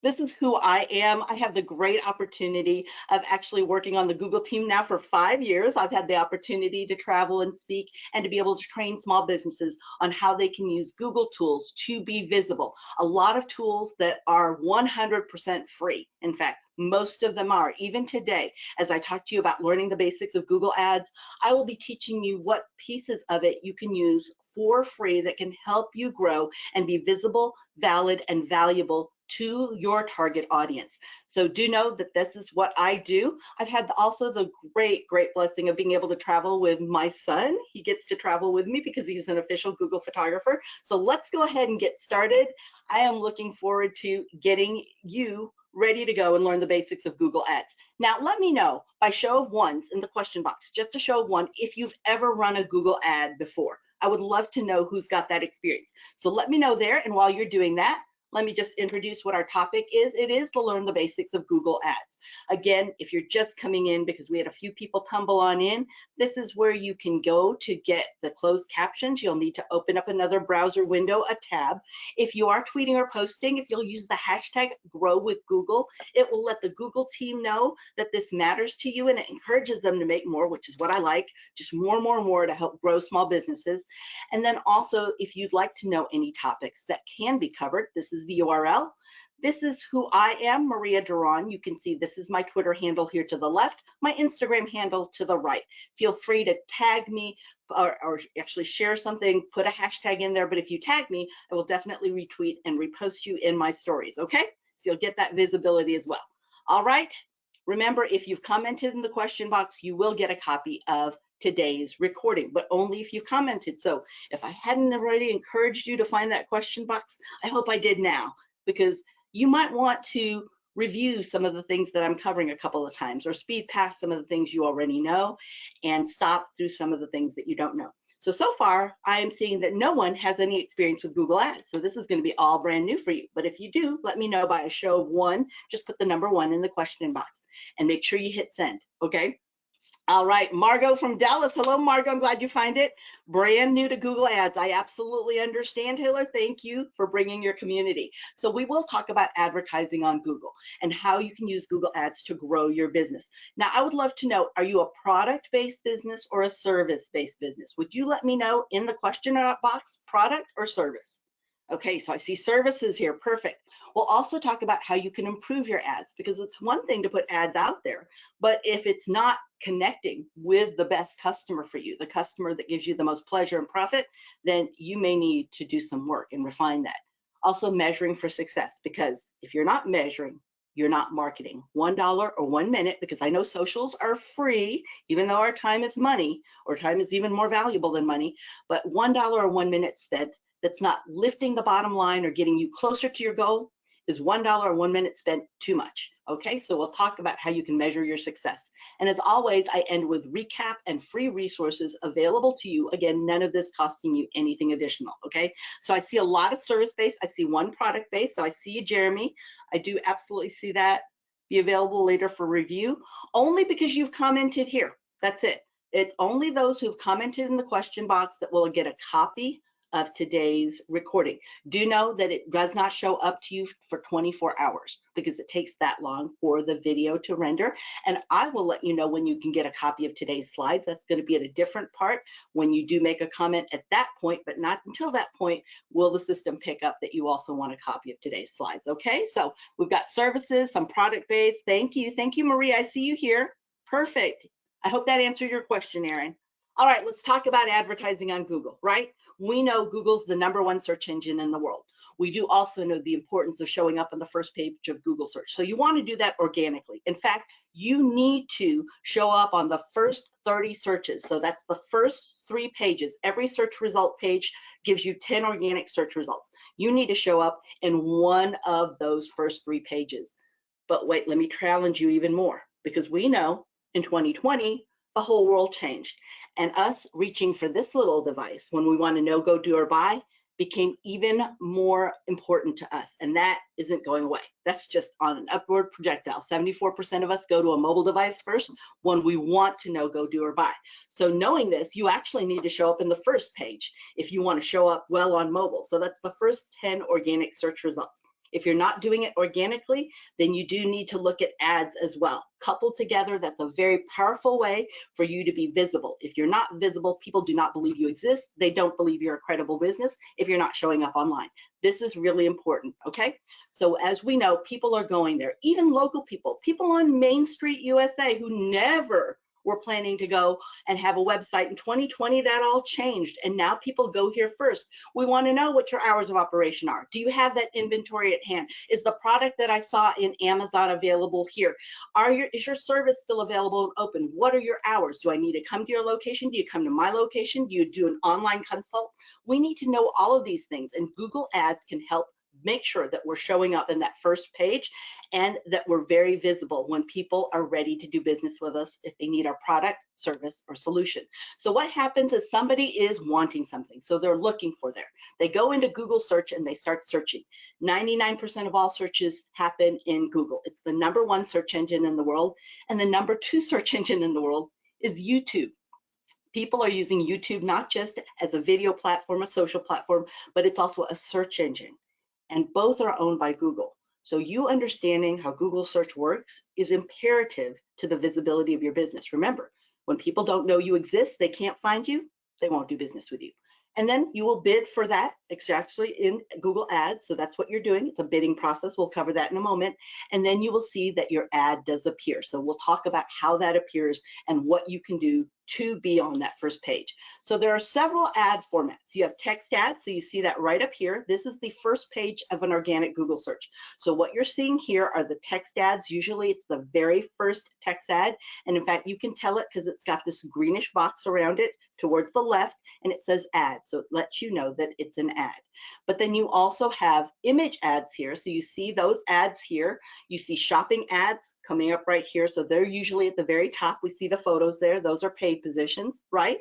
This is who I am. I have the great opportunity of actually working on the Google team now for 5 years. I've had the opportunity to travel and speak and to be able to train small businesses on how they can use Google tools to be visible. A lot of tools that are 100% free. In fact, most of them are. Even today, as I talk to you about learning the basics of Google Ads, I will be teaching you what pieces of it you can use for free that can help you grow and be visible, valid, and valuable to your target audience. So do know that this is what I do. I've had also the great blessing of being able to travel with my son. He gets to travel with me because he's an official Google photographer. So let's go ahead and get started. I am looking forward to getting you ready to go and learn the basics of Google Ads. Now, let me know by show of ones in the question box, just a show of one, if you've ever run a Google ad before. I would love to know who's got that experience. So let me know there, and while you're doing that, let me just introduce what our topic is. It is to learn the basics of Google Ads. Again, if you're just coming in because we had a few people tumble on in, this is where you can go to get the closed captions. You'll need to open up another browser window, a tab. If you are tweeting or posting, if you'll use the hashtag #GrowWithGoogle, it will let the Google team know that this matters to you, and it encourages them to make more, which is what I like, just more to help grow small businesses. And then also, if you'd like to know any topics that can be covered, this is the URL. This is who I am, Maria Duron. You can see this is my Twitter handle here to the left, my Instagram handle to the right. Feel free to tag me or actually share something, put a hashtag in there, but if you tag me, I will definitely retweet and repost you in my stories, okay? So you'll get that visibility as well. All right, remember, if you've commented in the question box, you will get a copy of today's recording, but only if you've commented. So if I hadn't already encouraged you to find that question box, I hope I did now, because you might want to review some of the things that I'm covering a couple of times, or speed past some of the things you already know and stop through some of the things that you don't know. So far, I am seeing that no one has any experience with Google Ads. So this is going to be all brand new for you. But if you do, let me know by a show of one. Just put the number 1 in the question box and make sure you hit send, okay? All right, Margot from Dallas. Hello, Margot. I'm glad you find it. Brand new to Google Ads. I absolutely understand, Taylor. Thank you for bringing your community. So we will talk about advertising on Google and how you can use Google Ads to grow your business. Now, I would love to know, are you a product-based business or a service-based business? Would you let me know in the question box, product or service? Okay, so I see services here. Perfect. We'll also talk about how you can improve your ads, because it's one thing to put ads out there, but if it's not connecting with the best customer for you, the customer that gives you the most pleasure and profit, then you may need to do some work and refine that. Also, measuring for success, because if you're not measuring, you're not marketing. $1 or 1 minute, because I know socials are free, even though our time is money, or time is even more valuable than money, but $1 or 1 minute spent that's not lifting the bottom line or getting you closer to your goal is $1 or 1 minute spent too much. Okay, so we'll talk about how you can measure your success. And as always, I end with recap and free resources available to you. Again, none of this costing you anything additional, okay? So I see a lot of service-based. I see one product-based. So I see you, Jeremy. I do absolutely see that. Be available later for review, only because you've commented here. That's it. It's only those who've commented in the question box that will get a copy of today's recording. Do know that it does not show up to you for 24 hours because it takes that long for the video to render. And I will let you know when you can get a copy of today's slides. That's going to be at a different part when you do make a comment at that point, but not until that point will the system pick up that you also want a copy of today's slides. Okay, so we've got services, some product-based. Thank you, Maria. I see you here. Perfect. I hope that answered your question, Erin. All right, let's talk about advertising on Google, right? We know Google's the #1 search engine in the world. We do also know the importance of showing up on the first page of Google search. So you want to do that organically. In fact, you need to show up on the first 30 searches. So that's the first 3 pages. Every search result page gives you 10 organic search results. You need to show up in one of those first 3 pages. But wait, let me challenge you even more, because we know in 2020, the whole world changed. And us reaching for this little device when we want to know, go, do, or buy became even more important to us. And that isn't going away. That's just on an upward projectile. 74% of us go to a mobile device first when we want to know, go, do, or buy. So knowing this, you actually need to show up in the first page if you want to show up well on mobile. So that's the first 10 organic search results. If you're not doing it organically, then you do need to look at ads as well. Coupled together, that's a very powerful way for you to be visible. If you're not visible, people do not believe you exist. They don't believe you're a credible business if you're not showing up online. This is really important, okay? So as we know, people are going there, even local people on Main Street, USA, who never were planning to go and have a website. In 2020, that all changed, and now people go here first. We want to know what your hours of operation are. Do you have that inventory at hand? Is the product that I saw in Amazon available here? Is your service still available and open? What are your hours? Do I need to come to your location? Do you come to my location? Do you do an online consult? We need to know all of these things, and Google Ads can help make sure that we're showing up in that first page and that we're very visible when people are ready to do business with us if they need our product, service, or solution. So what happens is somebody is wanting something, so they're looking for there. They go into Google search and they start searching. 99% of all searches happen in Google. It's the #1 search engine in the world, and the #2 search engine in the world is YouTube. People are using YouTube not just as a video platform, a social platform, but it's also a search engine. And both are owned by Google. So you understanding how Google search works is imperative to the visibility of your business. Remember, when people don't know you exist, they can't find you, they won't do business with you. And then you will bid for that exactly in Google Ads. So that's what you're doing. It's a bidding process. We'll cover that in a moment. And then you will see that your ad does appear. So we'll talk about how that appears and what you can do to be on that first page. So there are several ad formats. You have text ads, so you see that right up here. This is the first page of an organic Google search. So what you're seeing here are the text ads. Usually it's the very first text ad. And in fact, you can tell it because it's got this greenish box around it towards the left, and it says ad. So it lets you know that it's an ad. But then you also have image ads here. So you see those ads here. You see shopping ads coming up right here. So they're usually at the very top. We see the photos there. Those are paid positions, right?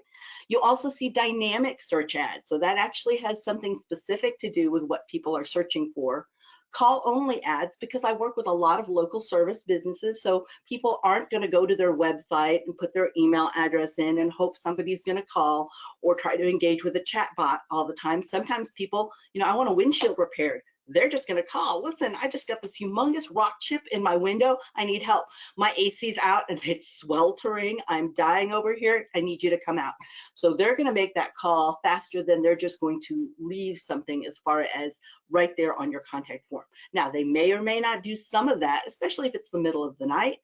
You also see dynamic search ads. So that actually has something specific to do with what people are searching for. Call only ads, because I work with a lot of local service businesses, so people aren't going to go to their website and put their email address in and hope somebody's going to call or try to engage with a chat bot all the time. Sometimes people, I want a windshield repaired. They're just going to call. Listen, I just got this humongous rock chip in my window. I need help. My AC's out and it's sweltering. I'm dying over here. I need you to come out. So they're going to make that call faster than they're just going to leave something as far as right there on your contact form. Now, they may or may not do some of that, especially if it's the middle of the night.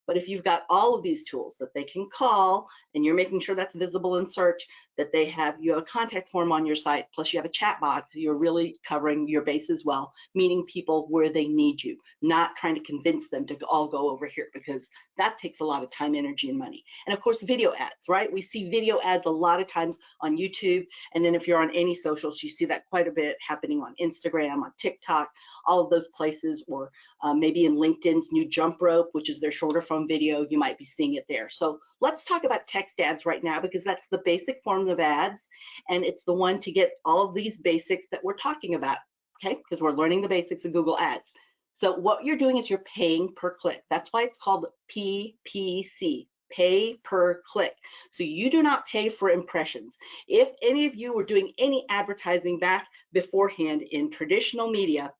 But if you've got all of these tools that they can call, and you're making sure that's visible in search, that you have a contact form on your site, plus you have a chat bot, you're really covering your bases well, meeting people where they need you, not trying to convince them to all go over here, because that takes a lot of time, energy, and money. And of course, video ads, right? We see video ads a lot of times on YouTube, and then if you're on any socials, you see that quite a bit happening on Instagram, on TikTok, all of those places, or maybe in LinkedIn's new jump rope, which is their shorter form video, you might be seeing it there. So let's talk about text ads right now, because that's the basic form of ads, and it's the one to get all of these basics that we're talking about, okay? Because we're learning the basics of Google Ads. So what you're doing is you're paying per click. That's why it's called PPC, pay per click. So you do not pay for impressions. If any of you were doing any advertising back beforehand in traditional media,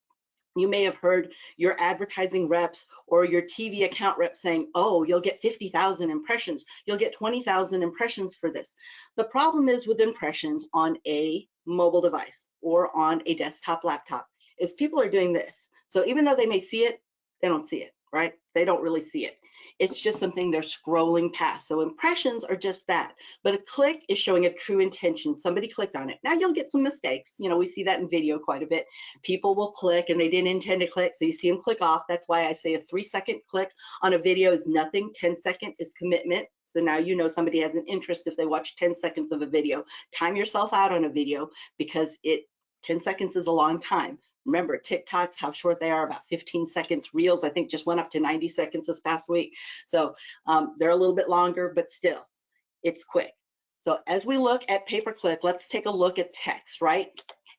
you may have heard your advertising reps or your TV account rep saying, oh, you'll get 50,000 impressions. You'll get 20,000 impressions for this. The problem is with impressions on a mobile device or on a desktop laptop is people are doing this. So even though they may see it, they don't see it, right? They don't really see it. It's just something they're scrolling past. So impressions are just that. But a click is showing a true intention. Somebody clicked on it. Now you'll get some mistakes. We see that in video quite a bit. People will click and they didn't intend to click. So you see them click off. That's why I say a 3-second click on a video is nothing. 10-second is commitment. So now you know somebody has an interest if they watch 10 seconds of a video. Time yourself out on a video, because 10 seconds is a long time. Remember, TikToks, how short they are, about 15 seconds. Reels, I think, just went up to 90 seconds this past week. So they're a little bit longer, but still, it's quick. So as we look at pay-per-click, let's take a look at text, right?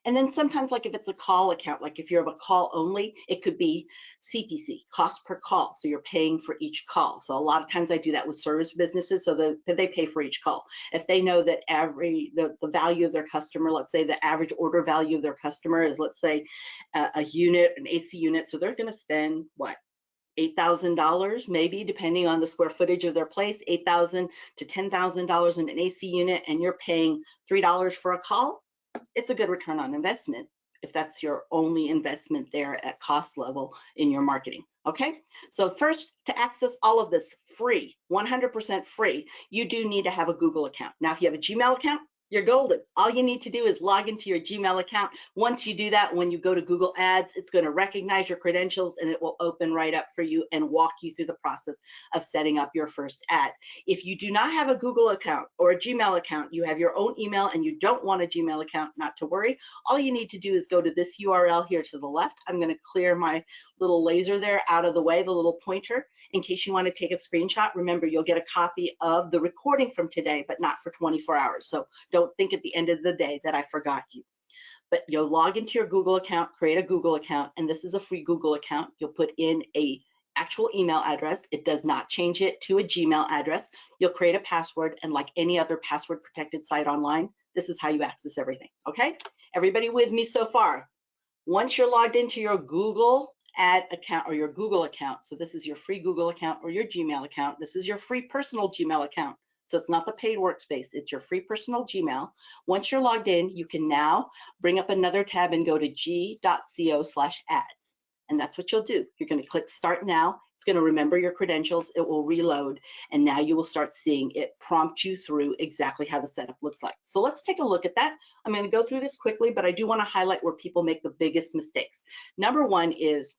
And then sometimes, like if it's a call account, like if you have a call only, it could be CPC, cost per call. So you're paying for each call. So a lot of times I do that with service businesses so that they pay for each call. If they know that the value of their customer, let's say the average order value of their customer is, let's say, a unit, an AC unit. So they're going to spend what? $8,000 maybe, depending on the square footage of their place, $8,000 to $10,000 in an AC unit, and you're paying $3 for a call. It's a good return on investment if that's your only investment there at cost level in your marketing. Okay, so first, to access all of this free, 100% free, you do need to have a Google account. Now, if you have a Gmail account, you're golden. All you need to do is log into your Gmail account. Once you do that, when you go to Google Ads, it's going to recognize your credentials and it will open right up for you and walk you through the process of setting up your first ad. If you do not have a Google account or a Gmail account, you have your own email and you don't want a Gmail account, not to worry. All you need to do is go to this URL here to the left. I'm going to clear my little laser there out of the way, the little pointer, in case you want to take a screenshot. Remember, you'll get a copy of the recording from today, but not for 24 hours. So don't think at the end of the day that I forgot you. But you'll log into your Google account, create a Google account, and this is a free Google account. You'll put in a actual email address. It does not change it to a Gmail address. You'll create a password, and like any other password protected site online, this is how you access everything. Okay, everybody with me so far? Once you're logged into your Google ad account or your Google account, so this is your free Google account or your Gmail account, this is your free personal Gmail account. So it's not the paid workspace, it's your free personal Gmail. Once you're logged in, you can now bring up another tab and go to g.co/ads. And that's what you'll do. You're going to click Start Now. It's going to remember your credentials. It will reload. And now you will start seeing it prompt you through exactly how the setup looks like. So let's take a look at that. I'm going to go through this quickly, but I do want to highlight where people make the biggest mistakes. Number one is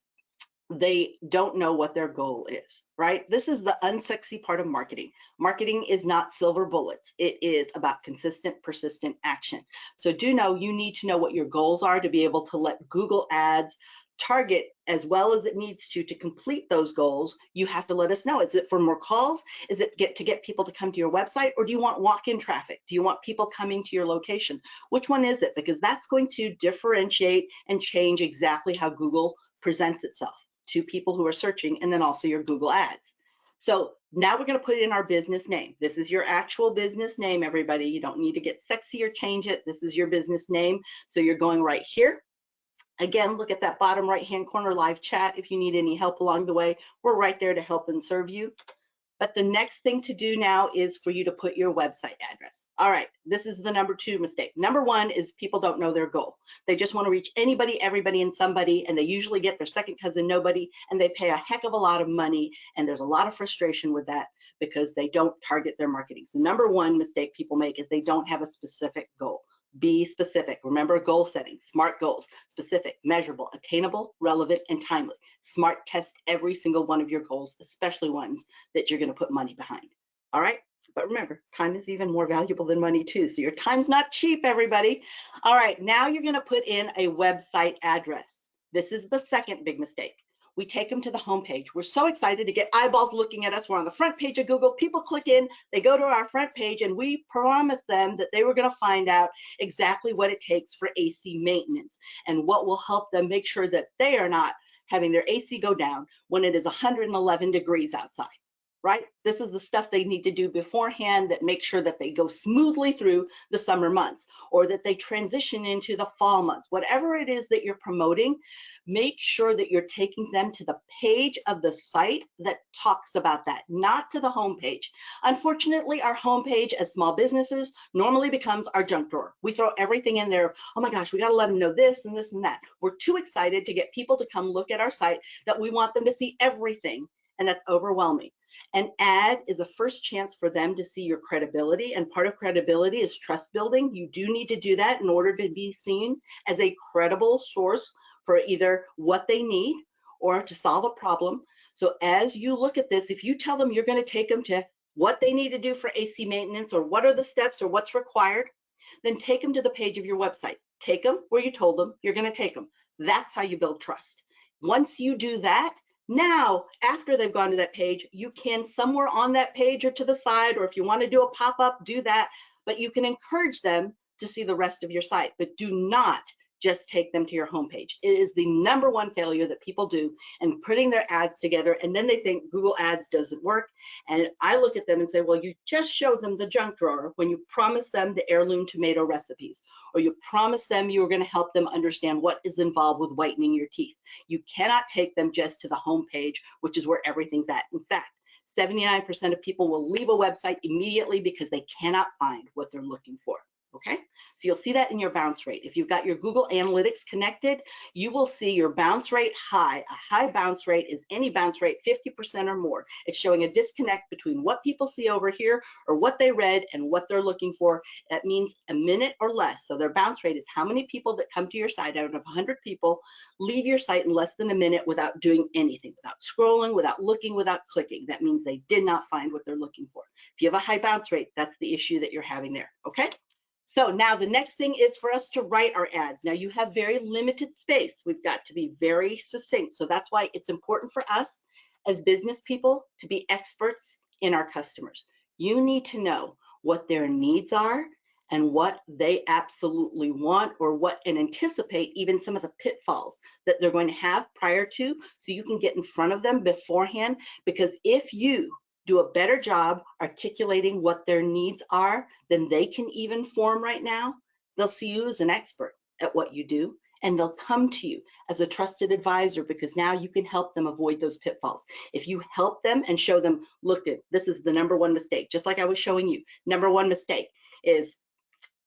they don't know what their goal is, right? This is the unsexy part of marketing. Marketing is not silver bullets. It is about consistent, persistent action. So do know you need to know what your goals are to be able to let Google Ads target as well as it needs to complete those goals. You have to let us know. Is it for more calls? Is it to get people to come to your website? Or do you want walk-in traffic? Do you want people coming to your location? Which one is it? Because that's going to differentiate and change exactly how Google presents itself to people who are searching, and then also your Google Ads. So now we're going to put in our business name. This is your actual business name, everybody. You don't need to get sexy or change it. This is your business name. So you're going right here. Again, look at that bottom right-hand corner live chat. If you need any help along the way, we're right there to help and serve you. But the next thing to do now is for you to put your website address. All right, this is the number two mistake. Number one is people don't know their goal. They just want to reach anybody, everybody, and somebody, and they usually get their second cousin nobody, and they pay a heck of a lot of money, and there's a lot of frustration with that because they don't target their marketing. So number one mistake people make is they don't have a specific goal. Be specific. Remember goal setting, SMART goals, specific, measurable, attainable, relevant, and timely. SMART test every single one of your goals, especially ones that you're going to put money behind. All right. But remember, time is even more valuable than money too. So your time's not cheap, everybody. All right. Now you're going to put in a website address. This is the second big mistake. We take them to the homepage. We're so excited to get eyeballs looking at us. We're on the front page of Google. People click in, they go to our front page, and we promised them that they were going to find out exactly what it takes for AC maintenance and what will help them make sure that they are not having their AC go down when it is 111 degrees outside. Right? This is the stuff they need to do beforehand that makes sure that they go smoothly through the summer months or that they transition into the fall months. Whatever it is that you're promoting, make sure that you're taking them to the page of the site that talks about that, not to the home page. Unfortunately, our home page as small businesses normally becomes our junk drawer. We throw everything in there. Oh my gosh, we got to let them know this and this and that. We're too excited to get people to come look at our site that we want them to see everything, and that's overwhelming. An ad is a first chance for them to see your credibility, and part of credibility is trust building. You do need to do that in order to be seen as a credible source for either what they need or to solve a problem. So as you look at this, if you tell them you're going to take them to what they need to do for AC maintenance or what are the steps or what's required, then take them to the page of your website. Take them where you told them you're going to take them. That's how you build trust. Once you do that, now, after they've gone to that page, you can somewhere on that page or to the side, or if you want to do a pop-up, do that, but you can encourage them to see the rest of your site. But do not just take them to your homepage. It is the #1 failure that people do in putting their ads together, and then they think Google Ads doesn't work. And I look at them and say, well, you just showed them the junk drawer when you promised them the heirloom tomato recipes, or you promised them you were going to help them understand what is involved with whitening your teeth. You cannot take them just to the homepage, which is where everything's at. In fact, 79% of people will leave a website immediately because they cannot find what they're looking for. Okay, so you'll see that in your bounce rate. If you've got your Google Analytics connected, you will see your bounce rate high. A high bounce rate is any bounce rate 50% or more. It's showing a disconnect between what people see over here or what they read and what they're looking for. That means a minute or less. So their bounce rate is how many people that come to your site out of 100 people leave your site in less than a minute without doing anything, without scrolling, without looking, without clicking. That means they did not find what they're looking for. If you have a high bounce rate, that's the issue that you're having there. Okay. So now the next thing is for us to write our ads. Now you have very limited space. We've got to be very succinct. So that's why it's important for us as business people to be experts in our customers. You need to know what their needs are and what they absolutely want, or what, and anticipate even some of the pitfalls that they're going to have prior to, so you can get in front of them beforehand. Because if you do a better job articulating what their needs are than they can even form right now, they'll see you as an expert at what you do, and they'll come to you as a trusted advisor, because now you can help them avoid those pitfalls. If you help them and show them, look, this is the #1 mistake, just like I was showing you. #1 mistake is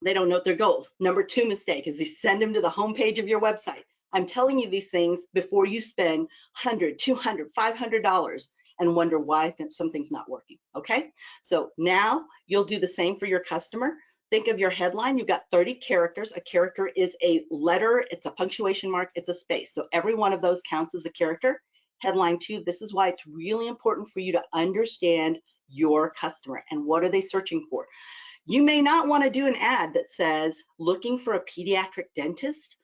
they don't note their goals. #2 mistake is you send them to the homepage of your website. I'm telling you these things before you spend $100, $200, $500 and wonder why something's not working. Okay, so now you'll do the same for your customer. Think of your headline. You've got 30 characters. A character is a letter, it's a punctuation mark, it's a space. So every one of those counts as a character. Headline 2, this is why it's really important for you to understand your customer and what are they searching for. You may not want to do an ad that says, looking for a pediatric dentist.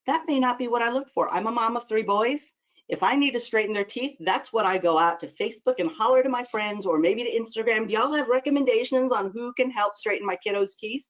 That may not be what I look for. I'm a mom of 3 boys. If I need to straighten their teeth, that's what I go out to Facebook and holler to my friends, or maybe to Instagram. Do y'all have recommendations on who can help straighten my kiddos' teeth?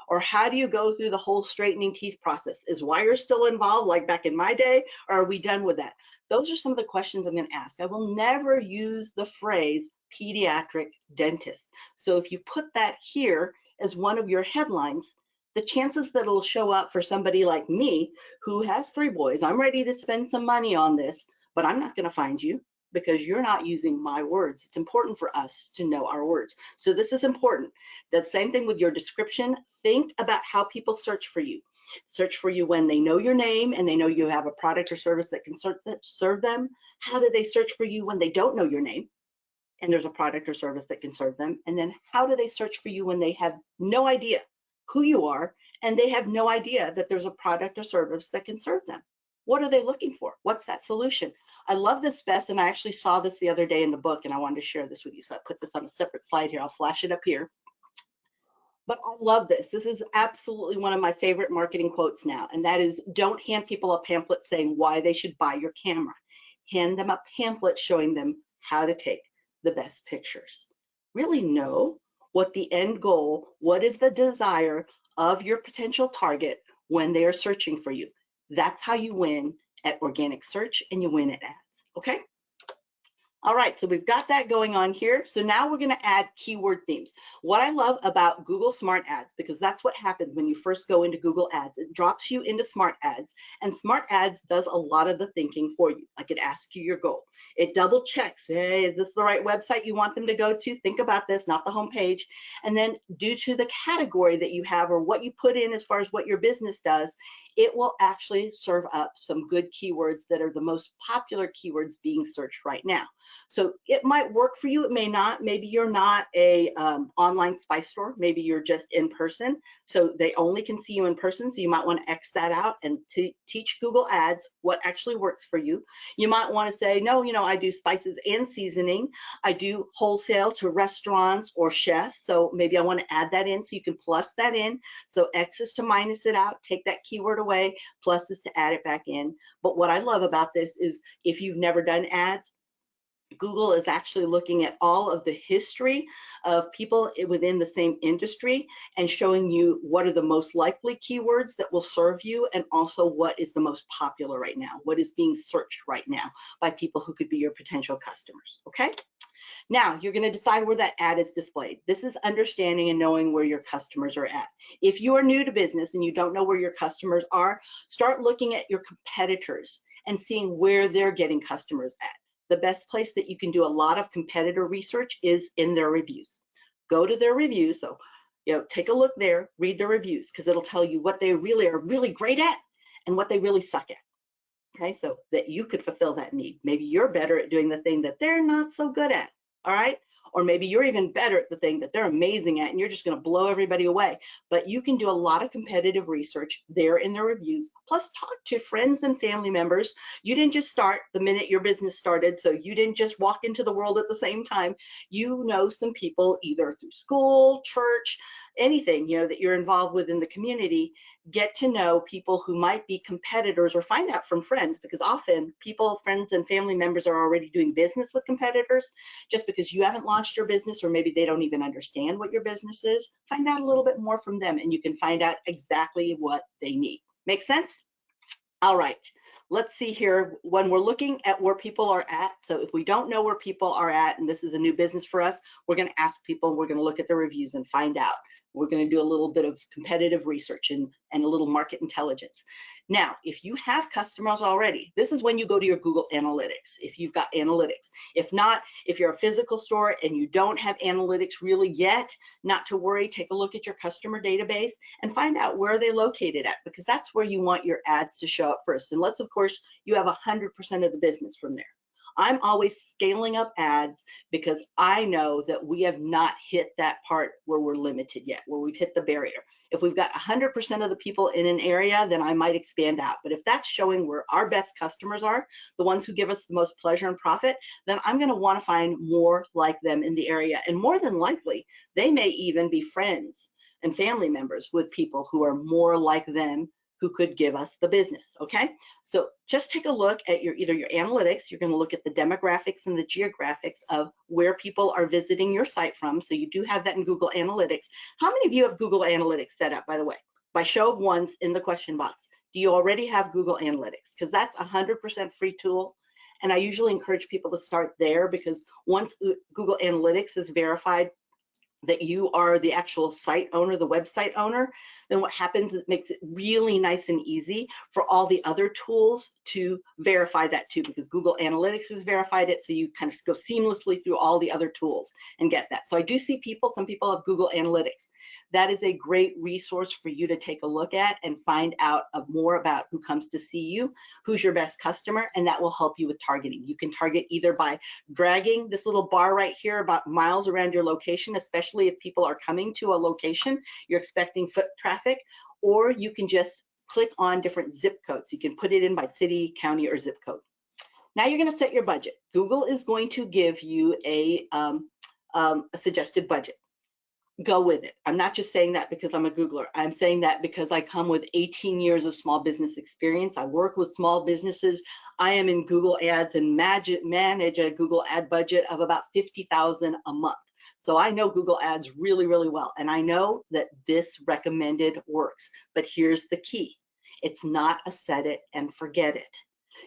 Or how do you go through the whole straightening teeth process? Is wire still involved like back in my day, or are we done with that? Those are some of the questions I'm going to ask. I will never use the phrase pediatric dentist. So if you put that here as one of your headlines, the chances that it'll show up for somebody like me who has 3 boys, I'm ready to spend some money on this, but I'm not going to find you because you're not using my words. It's important for us to know our words. So this is important. The same thing with your description. Think about how people search for you. Search for you when they know your name and they know you have a product or service that can serve them. How do they search for you when they don't know your name and there's a product or service that can serve them? And then how do they search for you when they have no idea who you are and they have no idea that there's a product or service that can serve them? What are they looking for? What's that solution? I love this best, and I actually saw this the other day in the book, and I wanted to share this with you. So I put this on a separate slide here. I'll flash it up here. But I love this. This is absolutely one of my favorite marketing quotes now, and that is, don't hand people a pamphlet saying why they should buy your camera. Hand them a pamphlet showing them how to take the best pictures. Really know what the end goal, what is the desire of your potential target when they are searching for you. That's how you win at organic search and you win at ads, okay? All right, so we've got that going on here. So now we're going to add keyword themes. What I love about Google Smart Ads, because that's what happens when you first go into Google Ads, it drops you into Smart Ads, and Smart Ads does a lot of the thinking for you. Like, it asks you your goal. It double checks, hey, is this the right website you want them to go to? Think about this, not the home page. And then due to the category that you have or what you put in as far as what your business does, it will actually serve up some good keywords that are the most popular keywords being searched right now. So it might work for you, it may not. Maybe you're not a online spice store, maybe you're just in person, so they only can see you in person, so you might want to X that out and teach Google Ads what actually works for you. You might want to say, no, you know, I do spices and seasoning, I do wholesale to restaurants or chefs, so maybe I want to add that in, so you can plus that in. So X is to minus it out, take that keyword away, plus is to add it back in. But what I love about this is, if you've never done ads, Google is actually looking at all of the history of people within the same industry and showing you what are the most likely keywords that will serve you, and also what is the most popular right now, what is being searched right now by people who could be your potential customers, okay? Now, you're going to decide where that ad is displayed. This is understanding and knowing where your customers are at. If you are new to business and you don't know where your customers are, start looking at your competitors and seeing where they're getting customers at. The best place that you can do a lot of competitor research is in their reviews. Go to their reviews. So, take a look there, read the reviews, because it'll tell you what they really are really great at and what they really suck at. Okay, so that you could fulfill that need. Maybe you're better at doing the thing that they're not so good at. All right, or maybe you're even better at the thing that they're amazing at and you're just going to blow everybody away. But you can do a lot of competitive research there in the reviews, plus talk to friends and family members. You didn't just start the minute your business started, so you didn't just walk into the world at the same time. You know some people either through school, church, anything that you're involved with in the community. Get to know people who might be competitors, or find out from friends, because often people, friends and family members are already doing business with competitors. Just because you haven't launched your business, or maybe they don't even understand what your business is, find out a little bit more from them and you can find out exactly what they need. Make sense? All right, let's see here. When we're looking at where people are at, so if we don't know where people are at, and this is a new business for us, we're going to ask people, we're going to look at the reviews and find out. We're going to do a little bit of competitive research and a little market intelligence. Now, if you have customers already, this is when you go to your Google Analytics, if you've got analytics. If not, if you're a physical store and you don't have analytics really yet, not to worry, take a look at your customer database and find out where they're located at, because that's where you want your ads to show up first, unless, of course, you have 100% of the business from there. I'm always scaling up ads because I know that we have not hit that part where we're limited yet, where we've hit the barrier. If we've got 100% of the people in an area, then I might expand out. But if that's showing where our best customers are, the ones who give us the most pleasure and profit, then I'm going to want to find more like them in the area. And more than likely, they may even be friends and family members with people who are more like them, who could give us the business, okay? So just take a look at either your analytics. You're going to look at the demographics and the geographics of where people are visiting your site from. So you do have that in Google Analytics. How many of you have Google Analytics set up, by the way? By show of ones in the question box. Do you already have Google Analytics? Because that's a 100% free tool. And I usually encourage people to start there, because once Google Analytics is verified that you are the actual site owner, the website owner, then what happens is it makes it really nice and easy for all the other tools to verify that too, because Google Analytics has verified it, so you kind of go seamlessly through all the other tools and get that. So I do see some people have Google Analytics. That is a great resource for you to take a look at and find out more about who comes to see you, who's your best customer, and that will help you with targeting. You can target either by dragging this little bar right here about miles around your location, especially if people are coming to a location, you're expecting foot traffic, or you can just click on different zip codes. You can put it in by city, county, or zip code. Now you're going to set your budget. Google is going to give you a suggested budget. Go with it. I'm not just saying that because I'm a Googler. I'm saying that because I come with 18 years of small business experience. I work with small businesses. I am in Google Ads and manage a Google ad budget of about $50,000 a month. So I know Google Ads really, really well. And I know that this recommended works. But here's the key. It's not a set it and forget it.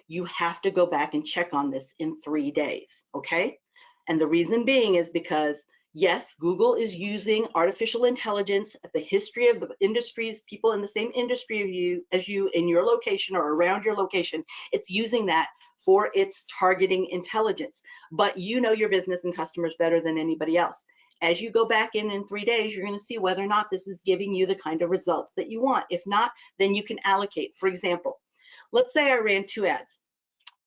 You have to go back and check on this in 3 days, okay? And the reason being is because, yes, Google is using artificial intelligence at the history of the industries, people in the same industry as you in your location or around your location. It's using that for its targeting intelligence. But you know your business and customers better than anybody else. As you go back in 3 days, you're going to see whether or not this is giving you the kind of results that you want. If not, then you can allocate. For example, let's say I ran 2 ads,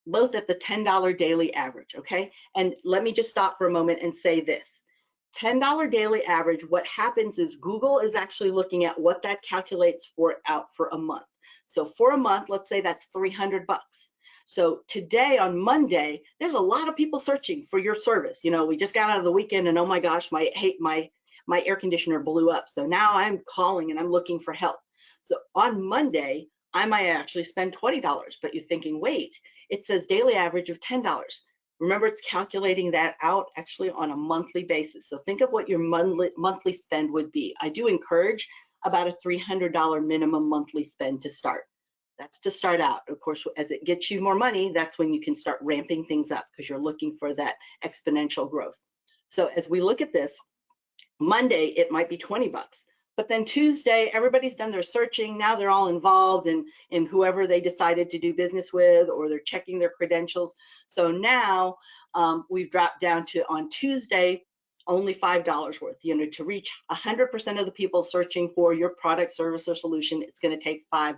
both at the $10 daily average, okay? And let me just stop for a moment and say this. $10 daily average, what happens is Google is actually looking at what that calculates out for a month. So for a month, let's say that's $300. So today on Monday, there's a lot of people searching for your service. We just got out of the weekend and oh my gosh, my air conditioner blew up. So now I'm calling and I'm looking for help. So on Monday, I might actually spend $20, but you're thinking, wait, it says daily average of $10. Remember, it's calculating that out actually on a monthly basis. So think of what your monthly spend would be. I do encourage about a $300 minimum monthly spend to start. That's to start out. Of course, as it gets you more money, that's when you can start ramping things up because you're looking for that exponential growth. So as we look at this, Monday, it might be 20 bucks. But then Tuesday, everybody's done their searching. Now they're all involved in whoever they decided to do business with, or they're checking their credentials. So now we've dropped down to, on Tuesday, only $5 worth. You know, to reach 100% of the people searching for your product, service, or solution, it's going to take $5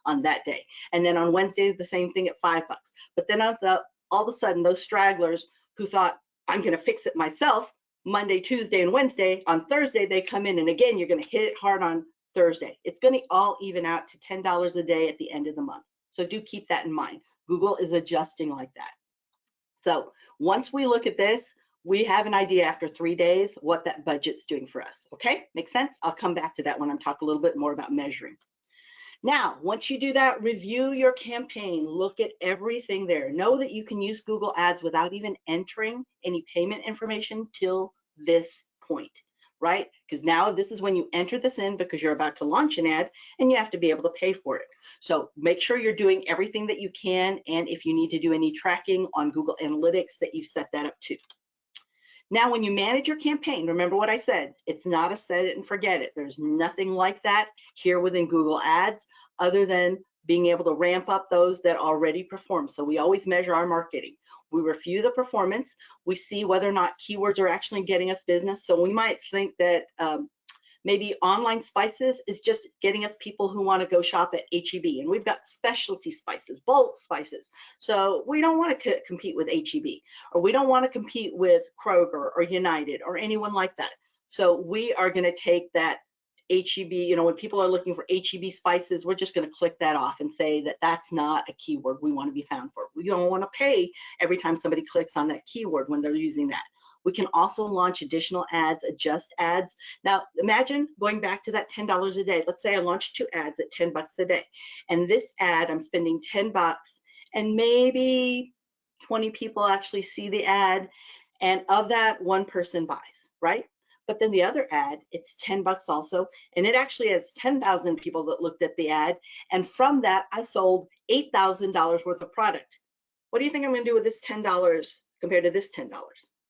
on that day. And then on Wednesday, the same thing at $5. But then all of a sudden, those stragglers who thought, I'm going to fix it myself, Monday, Tuesday, and Wednesday, on Thursday, they come in, and again, you're going to hit it hard on Thursday. It's going to all even out to $10 a day at the end of the month. So do keep that in mind. Google is adjusting like that. So once we look at this, we have an idea after 3 days what that budget's doing for us. Okay, makes sense? I'll come back to that when I'm talking a little bit more about measuring. Now, once you do that, review your campaign, look at everything there. Know that you can use Google Ads without even entering any payment information till this point, right? Because now this is when you enter this in because you're about to launch an ad and you have to be able to pay for it. So make sure you're doing everything that you can, and if you need to do any tracking on Google Analytics, that you set that up too. Now, when you manage your campaign, remember what I said, it's not a set it and forget it. There's nothing like that here within Google Ads other than being able to ramp up those that already perform. So we always measure our marketing. We review the performance. We see whether or not keywords are actually getting us business. So we might think that maybe online spices is just getting us people who want to go shop at HEB, and we've got specialty spices, bulk spices. So we don't want to compete with HEB, or we don't want to compete with Kroger or United or anyone like that. So we are going to take that HEB, you know, when people are looking for HEB spices, we're just going to click that off and say that that's not a keyword we want to be found for. We don't want to pay every time somebody clicks on that keyword when they're using that. We can also launch additional ads, adjust ads. Now, imagine going back to that $10 a day. Let's say I launched 2 ads at 10 bucks a day. And this ad, I'm spending 10 bucks and maybe 20 people actually see the ad. And of that, 1 person buys, right? But then the other ad, it's 10 bucks also, and it actually has 10,000 people that looked at the ad, and from that, I sold $8,000 worth of product. What do you think I'm gonna do with this $10 compared to this $10?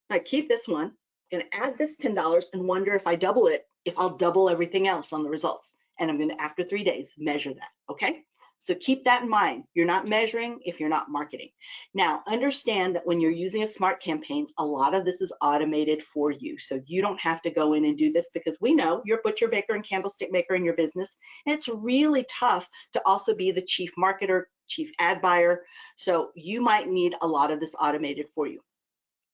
I keep this one, gonna add this $10 and wonder if I double it, if I'll double everything else on the results. And I'm gonna, after 3 days, measure that, okay? So keep that in mind. You're not measuring if you're not marketing. Now, understand that when you're using a smart campaigns, a lot of this is automated for you. So you don't have to go in and do this because we know you're a butcher, baker, and candlestick maker in your business. And it's really tough to also be the chief marketer, chief ad buyer. So you might need a lot of this automated for you.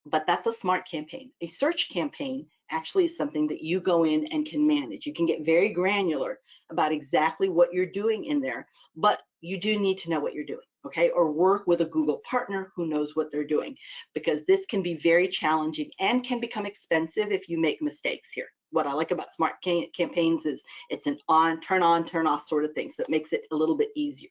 But that's a smart campaign. A search campaign actually is something that you go in and can manage. You can get very granular about exactly what you're doing in there, but you do need to know what you're doing, okay? Or work with a Google partner who knows what they're doing, because this can be very challenging and can become expensive if you make mistakes here. What I like about smart campaigns is it's an turn on, turn off sort of thing, so it makes it a little bit easier.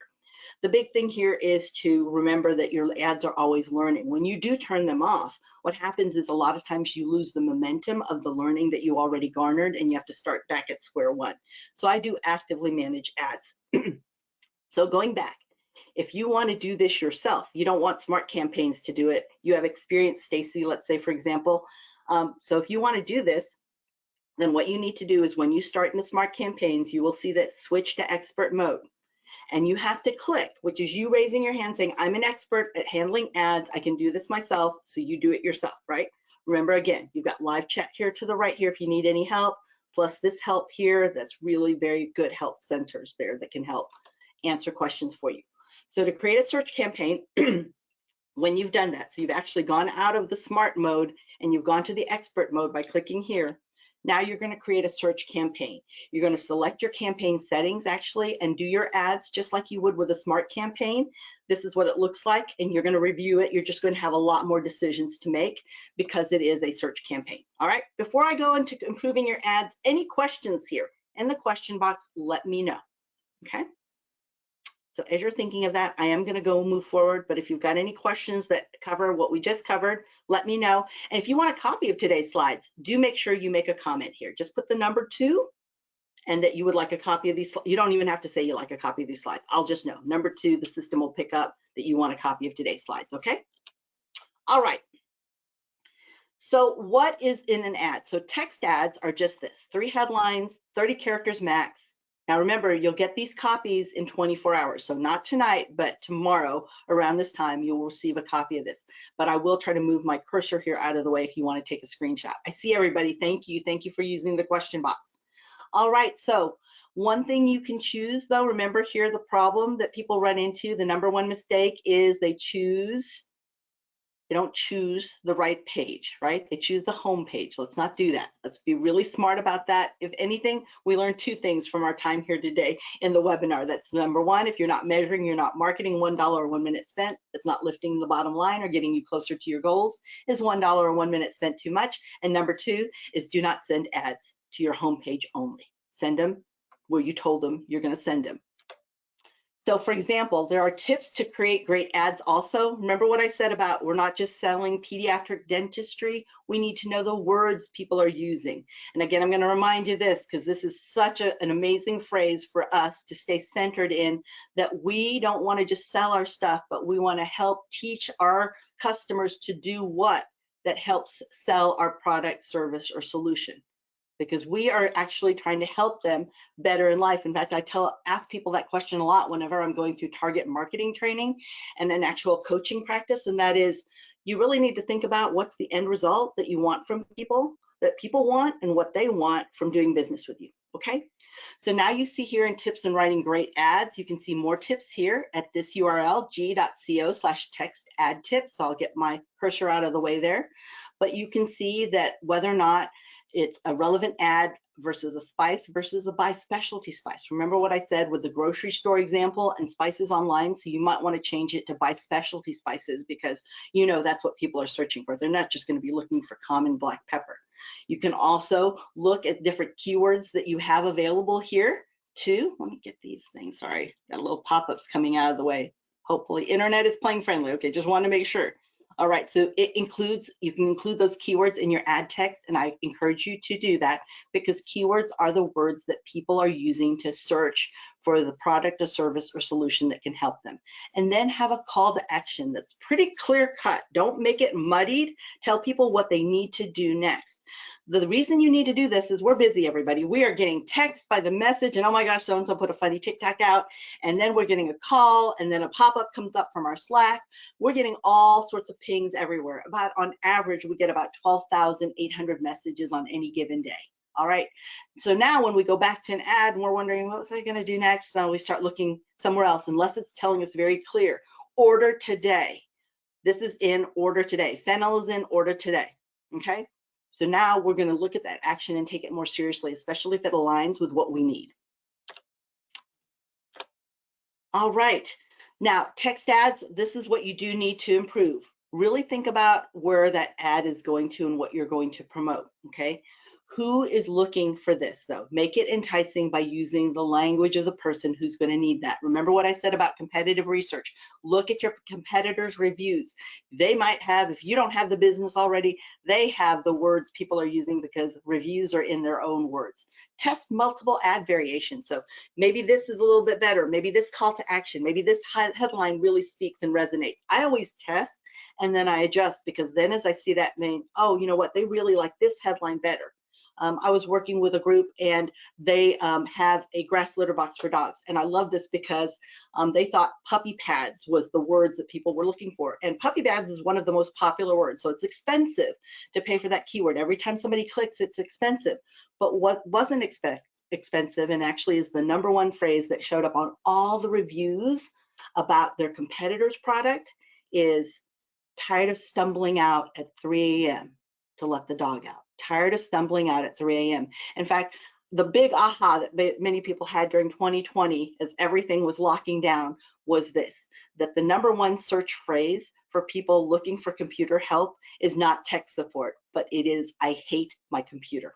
The big thing here is to remember that your ads are always learning. When you do turn them off, what happens is a lot of times you lose the momentum of the learning that you already garnered, and you have to start back at square one. So I do actively manage ads. So going back, if you want to do this yourself, you don't want smart campaigns to do it. You have experience, Stacy, let's say, for example. So if you want to do this, then what you need to do is when you start in the smart campaigns, you will see that switch to expert mode. And you have to click, which is you raising your hand saying, I'm an expert at handling ads. I can do this myself. So you do it yourself, right? Remember, again, you've got live chat here to the right here if you need any help, plus this help here. That's really very good help centers there that can help answer questions for you. So to create a search campaign, when you've done that, so you've actually gone out of the smart mode and you've gone to the expert mode by clicking here. Now you're going to create a search campaign. You're going to select your campaign settings actually and do your ads just like you would with a smart campaign. This is what it looks like, and you're going to review it. You're just going to have a lot more decisions to make because it is a search campaign. All right, before I go into improving your ads, any questions here in the question box, let me know. Okay, So as you're thinking of that, I am going to go move forward. But if you've got any questions that cover what we just covered, let me know. And if you want a copy of today's slides, do make sure you make a comment here. Just put the number 2 and that you would like a copy of these. You don't even have to say you like a copy of these slides. I'll just know. Number 2, the system will pick up that you want a copy of today's slides, okay? All right. So what is in an ad? So text ads are just this, 3 headlines, 30 characters max. Now remember, you'll get these copies in 24 hours. So not tonight, but tomorrow around this time, you'll receive a copy of this. But I will try to move my cursor here out of the way if you want to take a screenshot. I see everybody. Thank you. Thank you for using the question box. All right, so one thing you can choose though, remember here the problem that people run into, the number 1 mistake is they don't choose the right page, right? They choose the home page. Let's not do that. Let's be really smart about that. If anything, we learned 2 things from our time here today in the webinar. That's number 1, if you're not measuring, you're not marketing, $1 or 1 minute spent, it's not lifting the bottom line or getting you closer to your goals. Is $1 or 1 minute spent too much? And number 2 is do not send ads to your home page only. Send them where you told them you're going to send them. So for example, there are tips to create great ads also. Remember what I said about we're not just selling pediatric dentistry. We need to know the words people are using. And again, I'm going to remind you this because this is such an amazing phrase for us to stay centered in, that we don't want to just sell our stuff, but we want to help teach our customers to do what that helps sell our product, service, or solution. Because we are actually trying to help them better in life. In fact, I ask people that question a lot whenever I'm going through target marketing training and an actual coaching practice, and that is, you really need to think about what's the end result that you want from people, that people want, and what they want from doing business with you, okay? So now you see here in tips and writing great ads, you can see more tips here at this URL, g.co/text ad tips. So I'll get my cursor out of the way there. But you can see that whether or not it's a relevant ad versus a spice versus a buy specialty spice. Remember what I said with the grocery store example and spices online? So you might want to change it to buy specialty spices because you know that's what people are searching for. They're not just going to be looking for common black pepper. You can also look at different keywords that you have available here too. Let me get these things. Sorry, got little pop-ups coming out of the way. Hopefully internet is playing friendly. Okay, just want to make sure. All right, so you can include those keywords in your ad text, and I encourage you to do that because keywords are the words that people are using to search for the product or service or solution that can help them. And then have a call to action that's pretty clear cut. Don't make it muddied. Tell people what they need to do next. The reason you need to do this is we're busy, everybody. We are getting text by the message, and oh my gosh, so-and-so put a funny TikTok out, and then we're getting a call, and then a pop-up comes up from our Slack. We're getting all sorts of pings everywhere. About on average, we get about 12,800 messages on any given day. All right, so now when we go back to an ad and we're wondering, what was I gonna do next? So we start looking somewhere else, unless it's telling us very clear, order today. This is in order today. Fennel is in order today, okay? So now we're going to look at that action and take it more seriously, especially if it aligns with what we need. All right, now text ads, this is what you do need to improve. Really think about where that ad is going to and what you're going to promote, okay? Who is looking for this though? Make it enticing by using the language of the person who's going to need that. Remember what I said about competitive research. Look at your competitors' reviews. They might have, if you don't have the business already, they have the words people are using because reviews are in their own words. Test multiple ad variations. So maybe this is a little bit better. Maybe this call to action. Maybe this headline really speaks and resonates. I always test and then I adjust because then as I see that, oh, you know what? They really like this headline better. I was working with a group and they have a grass litter box for dogs. And I love this because they thought puppy pads was the words that people were looking for. And puppy pads is one of the most popular words. So it's expensive to pay for that keyword. Every time somebody clicks, it's expensive. But what wasn't expensive and actually is the #1 phrase that showed up on all the reviews about their competitor's product is tired of stumbling out at 3 a.m. to let the dog out. Tired of stumbling out at 3 a.m. In fact, the big aha that many people had during 2020 as everything was locking down was this, that the #1 search phrase for people looking for computer help is not tech support, but it is, I hate my computer.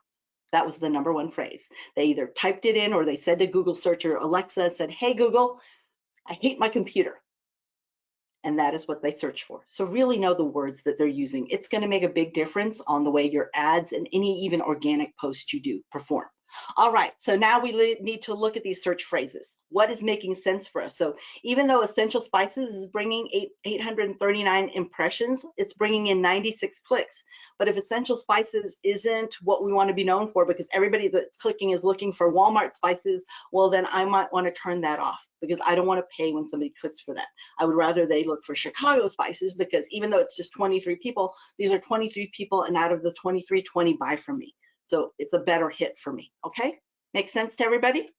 That was the #1 phrase. They either typed it in or they said to Google search or Alexa, said, hey Google, I hate my computer. And that is what they search for. So really know the words that they're using. It's going to make a big difference on the way your ads and any even organic posts you do perform. All right, so now we need to look at these search phrases. What is making sense for us? So even though Essential Spices is bringing 839 impressions, it's bringing in 96 clicks. But if Essential Spices isn't what we want to be known for, because everybody that's clicking is looking for Walmart spices, well, then I might want to turn that off because I don't want to pay when somebody clicks for that. I would rather they look for Chicago spices, because even though it's just 23 people, these are 23 people, and out of the 23, 20 buy from me. So it's a better hit for me, okay? Makes sense to everybody?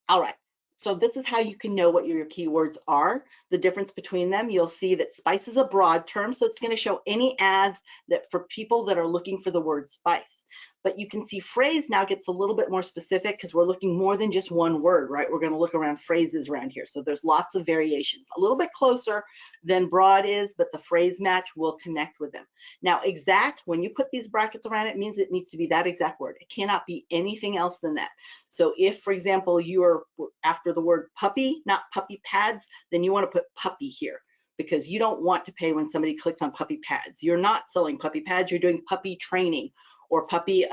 All right, so this is how you can know what your keywords are, the difference between them. You'll see that spice is a broad term, so it's gonna show any ads that for people that are looking for the word spice. But you can see phrase now gets a little bit more specific because we're looking more than just one word, right? We're gonna look around phrases around here. So there's lots of variations, a little bit closer than broad is, but the phrase match will connect with them. Now exact, when you put these brackets around it, means it needs to be that exact word. It cannot be anything else than that. So if, for example, you are after the word puppy, not puppy pads, then you wanna put puppy here, because you don't want to pay when somebody clicks on puppy pads. You're not selling puppy pads, you're doing puppy training or puppy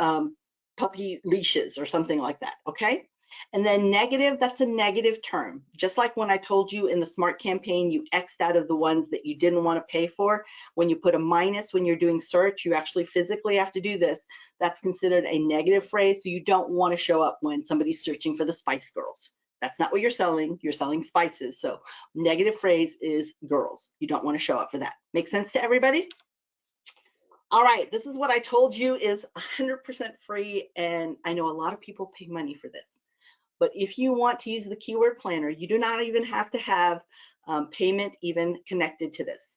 leashes or something like that, okay? And then negative, that's a negative term. Just like when I told you in the SMART campaign, you X'd out of the ones that you didn't want to pay for. When you put a minus when you're doing search, you actually physically have to do this. That's considered a negative phrase, so you don't want to show up when somebody's searching for the Spice Girls. That's not what you're selling spices. So negative phrase is girls. You don't want to show up for that. Make sense to everybody? All right, this is what I told you is 100% free, and I know a lot of people pay money for this. But if you want to use the keyword planner, you do not even have to have payment even connected to this.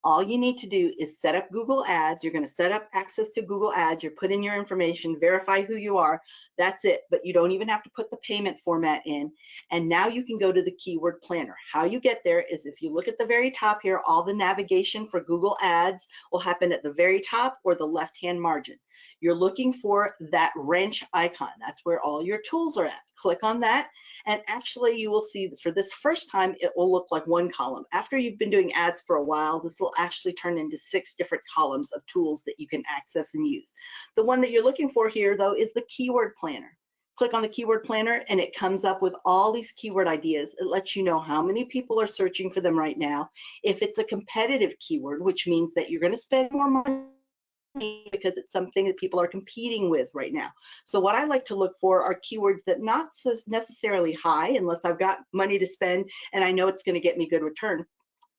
All you need to do is set up Google Ads. You're going to set up access to Google Ads. You put in your information, verify who you are. That's it. But you don't even have to put the payment format in. And now you can go to the keyword planner. How you get there is if you look at the very top here, all the navigation for Google Ads will happen at the very top or the left-hand margin. You're looking for that wrench icon. That's where all your tools are at. Click on that, and actually you will see for this first time, it will look like one column. After you've been doing ads for a while, this will actually turn into 6 different columns of tools that you can access and use. The one that you're looking for here, though, is the keyword planner. Click on the keyword planner and it comes up with all these keyword ideas. It lets you know how many people are searching for them right now. If it's a competitive keyword, which means that you're going to spend more money because it's something that people are competing with right now. So what I like to look for are keywords that not necessarily high, unless I've got money to spend and I know it's going to get me good return.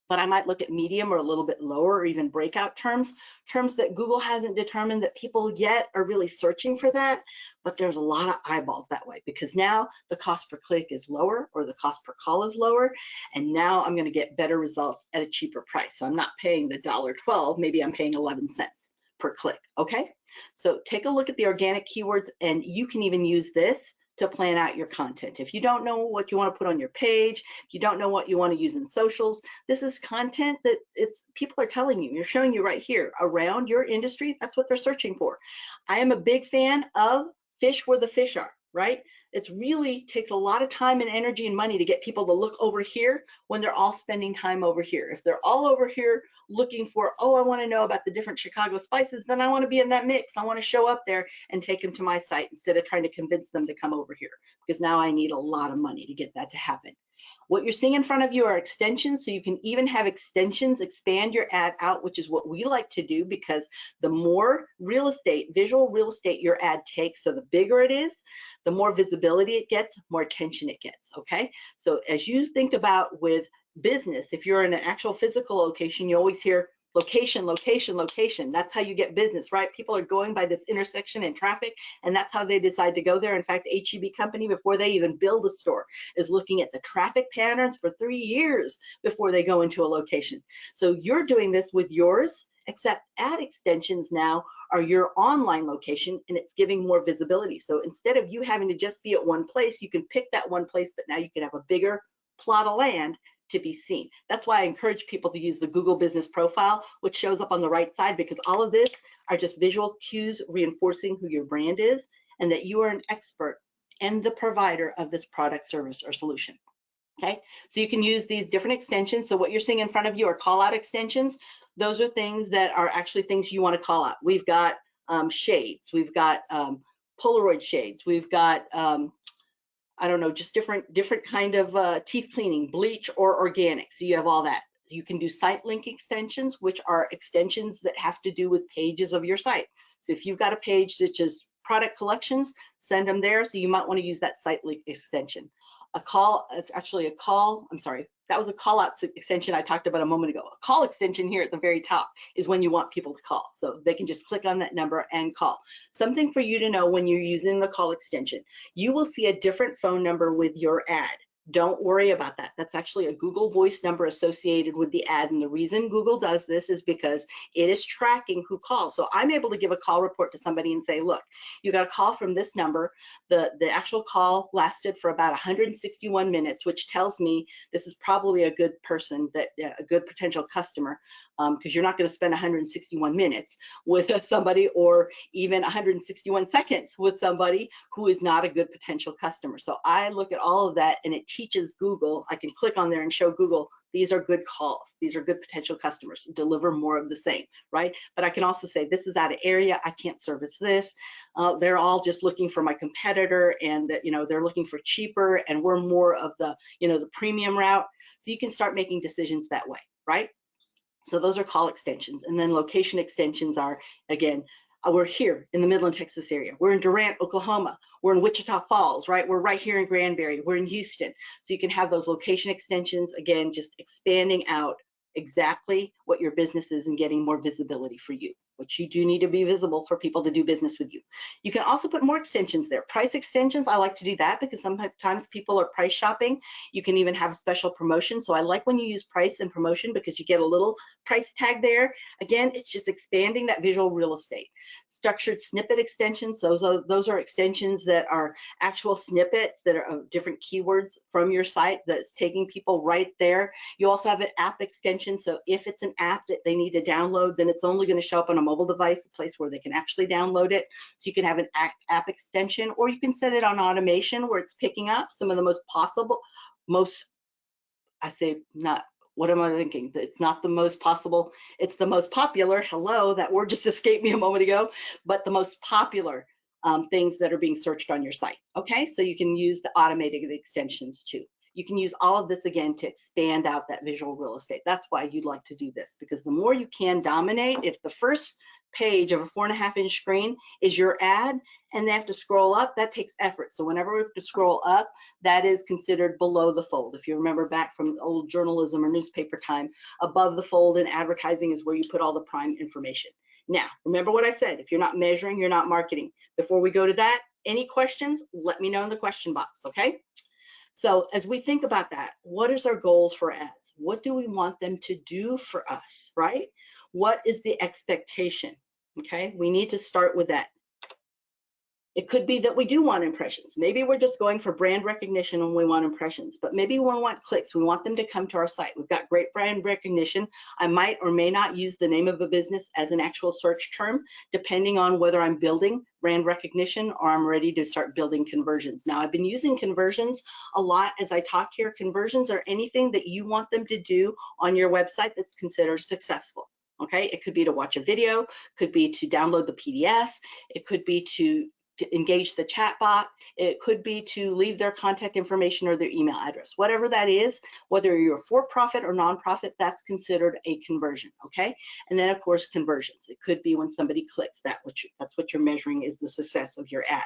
But I might look at medium or a little bit lower, or even breakout terms that Google hasn't determined that people yet are really searching for that, but there's a lot of eyeballs that way, because now the cost per click is lower or the cost per call is lower, and now I'm going to get better results at a cheaper price. So I'm not paying the $1.12, maybe I'm paying 11 cents per click, okay? So take a look at the organic keywords, and you can even use this to plan out your content. If you don't know what you want to put on your page, if you don't know what you want to use in socials, this is content that people are telling you, you're showing you right here around your industry. That's what they're searching for. I am a big fan of fish where the fish are, right? It really takes a lot of time and energy and money to get people to look over here when they're all spending time over here. If they're all over here looking for, oh, I want to know about the different Chicago spices, then I want to be in that mix. I want to show up there and take them to my site instead of trying to convince them to come over here, because now I need a lot of money to get that to happen. What you're seeing in front of you are extensions, so you can even have extensions expand your ad out, which is what we like to do, because the more real estate, visual real estate your ad takes, so the bigger it is, the more visibility it gets, more attention it gets, okay? So as you think about with business, if you're in an actual physical location, you always hear location, location, location. That's how you get business, right? People are going by this intersection in traffic, and that's how they decide to go there. In fact, H-E-B company, before they even build a store, is looking at the traffic patterns for 3 years before they go into a location. So you're doing this with yours, except ad extensions now are your online location, and it's giving more visibility. So instead of you having to just be at one place, you can pick that one place, but now you can have a bigger plot of land to be seen. That's why I encourage people to use the Google Business Profile, which shows up on the right side, because all of this are just visual cues reinforcing who your brand is and that you are an expert and the provider of this product, service, or solution. Okay, so you can use these different extensions. So what you're seeing in front of you are call out extensions. Those are things that are actually things you want to call out. We've got shades, we've got Polaroid shades, we've got I don't know, just different kind of teeth cleaning, bleach or organic. So you have all that. You can do site link extensions, which are extensions that have to do with pages of your site. So if you've got a page such as product collections, send them there. So you might want to use that site link extension. A call is actually a call. I'm sorry, that was a call out extension I talked about a moment ago. A call extension here at the very top is when you want people to call. So they can just click on that number and call. Something for you to know when you're using the call extension. You will see a different phone number with your ad. Don't worry about that. That's actually a Google Voice number associated with the ad. And the reason Google does this is because it is tracking who calls. So I'm able to give a call report to somebody and say, look, you got a call from this number. The actual call lasted for about 161 minutes, which tells me this is probably a good person, that a good potential customer, because you're not going to spend 161 minutes with somebody, or even 161 seconds with somebody who is not a good potential customer. So I look at all of that, and it teaches Google. I can click on there and show Google, these are good calls, these are good potential customers, deliver more of the same, right? But I can also say, this is out of area, I can't service this. They're all just looking for my competitor, and that, they're looking for cheaper, and we're more of the, the premium route. So you can start making decisions that way, right? So those are call extensions. And then location extensions are, again, we're here in the Midland, Texas area. We're in Durant, Oklahoma. We're in Wichita Falls, right? We're right here in Granbury. We're in Houston. So you can have those location extensions, again, just expanding out exactly what your business is and getting more visibility for you, which you do need to be visible for people to do business with you. You can also put more extensions there. Price extensions, I like to do that because sometimes people are price shopping. You can even have special promotions. So I like when you use price and promotion because you get a little price tag there. Again, it's just expanding that visual real estate. Structured snippet extensions, those are extensions that are actual snippets that are of different keywords from your site that's taking people right there. You also have an app extension. So if it's an app that they need to download, then it's only going to show up on a mobile device, a place where they can actually download it. So you can have an app extension, or you can set it on automation where it's picking up some of the what am I thinking? It's not the most possible, it's the most popular. Hello, that word just escaped me a moment ago, but the most popular things that are being searched on your site. Okay, so you can use the automated extensions too. You can use all of this again to expand out that visual real estate. That's why you'd like to do this, because the more you can dominate, if the first page of a 4.5-inch screen is your ad and they have to scroll up, that takes effort. So whenever we have to scroll up, that is considered below the fold. If you remember back from old journalism or newspaper time, above the fold in advertising is where you put all the prime information. Now, remember what I said, if you're not measuring, you're not marketing. Before we go to that, any questions, let me know in the question box, okay? So as we think about that, what is our goals for ads? What do we want them to do for us, right? What is the expectation? Okay, we need to start with that. It could be that we do want impressions. Maybe we're just going for brand recognition when we want impressions, but maybe we want clicks. We want them to come to our site. We've got great brand recognition. I might or may not use the name of a business as an actual search term, depending on whether I'm building brand recognition or I'm ready to start building conversions. Now, I've been using conversions a lot as I talk here. Conversions are anything that you want them to do on your website that's considered successful. Okay, it could be to watch a video, could be to download the PDF, it could be to engage the chat bot, it could be to leave their contact information or their email address. Whatever that is, whether you're for-profit or nonprofit, that's considered a conversion, okay? And then of course, conversions. It could be when somebody clicks, that's what you're measuring is the success of your ad.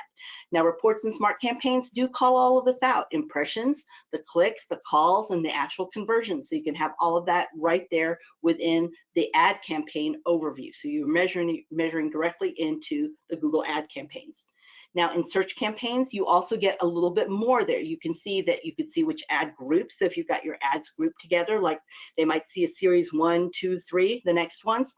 Now, reports and smart campaigns do call all of this out: impressions, the clicks, the calls, and the actual conversions. So you can have all of that right there within the ad campaign overview. So you're measuring directly into the Google ad campaigns. Now, in search campaigns, you also get a little bit more there. You can see that you could see which ad groups. So if you've got your ads grouped together, like they might see a series 1, 2, 3, the next ones,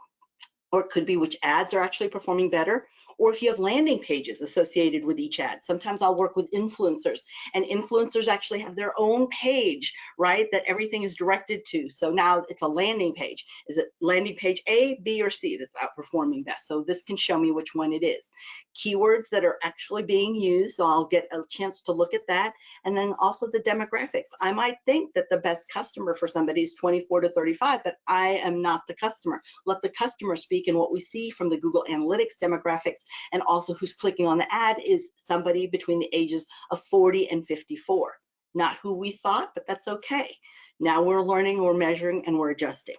or it could be which ads are actually performing better, or if you have landing pages associated with each ad. Sometimes I'll work with influencers, and influencers actually have their own page, right, that everything is directed to. So now it's a landing page. Is it landing page A, B, or C that's outperforming best? So this can show me which one it is. Keywords that are actually being used, so I'll get a chance to look at that. And then also the demographics. I might think that the best customer for somebody is 24 to 35, but I am not the customer. Let the customer speak, and what we see from the Google Analytics demographics and also who's clicking on the ad is somebody between the ages of 40 and 54. Not who we thought, but that's okay. Now we're learning, we're measuring, and we're adjusting.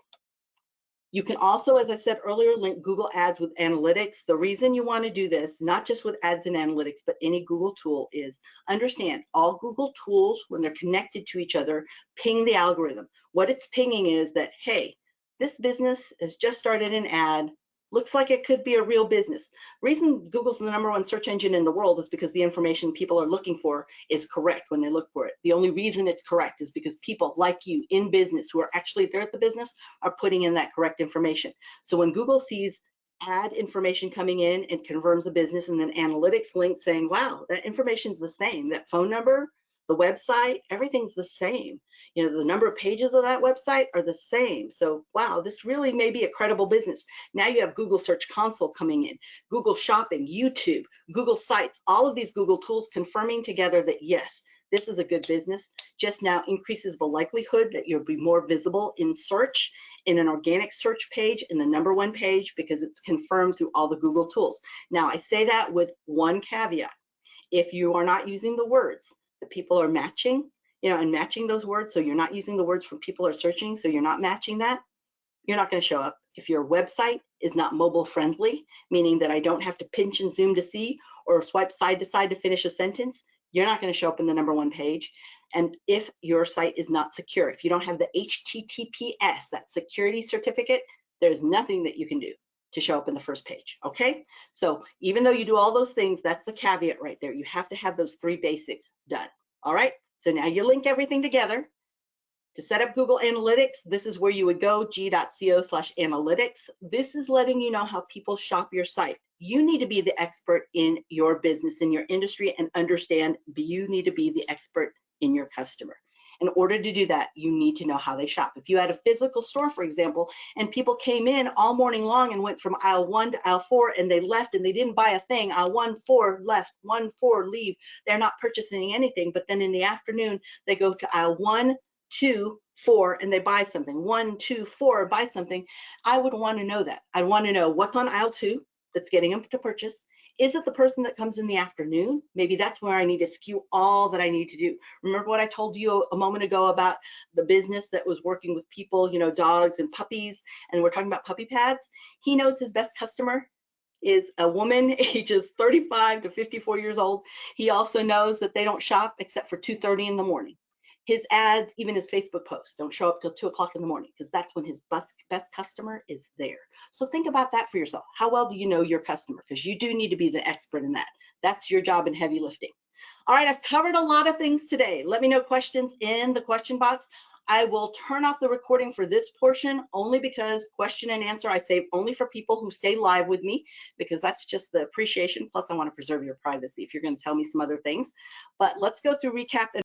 You can also, as I said earlier, link Google Ads with Analytics. The reason you want to do this, not just with Ads and Analytics, but any Google tool, is understand all Google tools, when they're connected to each other, ping the algorithm. What it's pinging is that, hey, this business has just started an ad. Looks like it could be a real business. The reason Google's the #1 search engine in the world is because the information people are looking for is correct when they look for it. The only reason it's correct is because people like you in business who are actually there at the business are putting in that correct information. So when Google sees ad information coming in and confirms a business, and then analytics link saying, wow, that information is the same, that phone number, the website, everything's the same. You know, the number of pages of that website are the same. So, wow, this really may be a credible business. Now you have Google Search Console coming in, Google Shopping, YouTube, Google Sites, all of these Google tools confirming together that, yes, this is a good business. Just now increases the likelihood that you'll be more visible in search, in an organic search page, in the #1 page, because it's confirmed through all the Google tools. Now, I say that with one caveat. If you are not using the words that people are matching, you know, and matching those words, so you're not using the words from people are searching, so you're not matching that, you're not going to show up. If your website is not mobile friendly, meaning that I don't have to pinch and zoom to see or swipe side to side to finish a sentence, you're not going to show up in the #1 page. And if your site is not secure, if you don't have the HTTPS, that security certificate, there's nothing that you can do to show up in the first page, okay? So even though you do all those things, that's the caveat right there. You have to have those 3 basics done, all right? So now you link everything together. To set up Google Analytics, this is where you would go, g.co/analytics. This is letting you know how people shop your site. You need to be the expert in your business, in your industry, and understand you need to be the expert in your customer. In order to do that, you need to know how they shop. If you had a physical store, for example, and people came in all morning long and went from aisle 1 to aisle 4 and they left and they didn't buy a thing, aisle 1, 4 left, 1, 4 leave, they're not purchasing anything, but then in the afternoon, they go to aisle 1, 2, 4, and they buy something. 1, 2, 4, buy something. I would want to know that. I want to know what's on aisle 2 that's getting them to purchase. Is it the person that comes in the afternoon? Maybe that's where I need to skew all that I need to do. Remember what I told you a moment ago about the business that was working with people, you know, dogs and puppies, and we're talking about puppy pads? He knows his best customer is a woman ages 35 to 54 years old. He also knows that they don't shop except for 2:30 in the morning. His ads, even his Facebook posts, don't show up till 2 o'clock in the morning because that's when his best customer is there. So think about that for yourself. How well do you know your customer? Because you do need to be the expert in that. That's your job in heavy lifting. All right, I've covered a lot of things today. Let me know questions in the question box. I will turn off the recording for this portion only because question and answer I save only for people who stay live with me, because that's just the appreciation. Plus, I want to preserve your privacy if you're going to tell me some other things. But let's go through recap.